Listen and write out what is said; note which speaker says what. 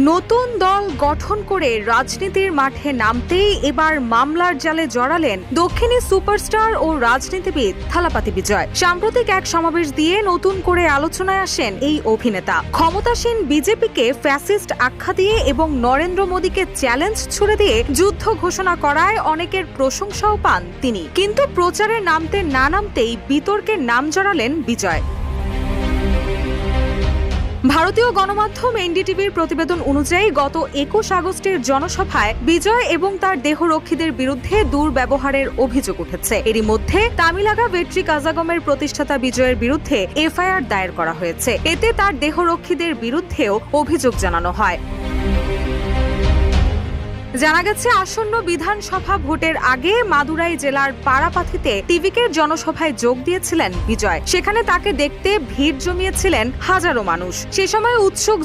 Speaker 1: নতুন দল গঠন করে রাজনীতির মাঠে নামতেই এবার মামলার জালে জড়ালেন দক্ষিণী সুপারস্টার ও রাজনীতিবিদ থালাপতি বিজয়। সাম্প্রতিক এক সমাবেশ দিয়ে নতুন করে আলোচনায় আসেন এই অভিনেতা। ক্ষমতাসীন বিজেপিকে ফ্যাসিস্ট আখ্যা দিয়ে এবং নরেন্দ্র মোদীকে চ্যালেঞ্জ ছুড়ে দিয়ে যুদ্ধ ঘোষণা করায় অনেকের প্রশংসাও পান তিনি। কিন্তু প্রচারে নামতে না নামতেই বিতর্কের নাম জড়ালেন বিজয়। ভারতীয় গণমাধ্যম এনডিটিভির প্রতিবেদন অনুযায়ী গত ২১ আগস্টের জনসভায় বিজয় এবং তার দেহরক্ষীদের বিরুদ্ধে দুর্ব্যবহারের অভিযোগ উঠেছে। এরই মধ্যে তামিলাগা ভেট্রি কাজাগমের প্রতিষ্ঠাতা বিজয়ের বিরুদ্ধে এফআইআর দায়ের করা হয়েছে। এতে তার দেহরক্ষীদের বিরুদ্ধেও অভিযোগ জানানো হয়। জানা গেছে, আসন্ন বিধানসভা ভোটের আগে মাদুরাই জেলার পাড়াপাথিতে টিভিকের জনসভায় যোগ দিয়েছিলেন বিজয়। সেখানে তাকে দেখতে ভিড় জমিয়েছিলেন হাজারো মানুষ। সে সময় উৎসুক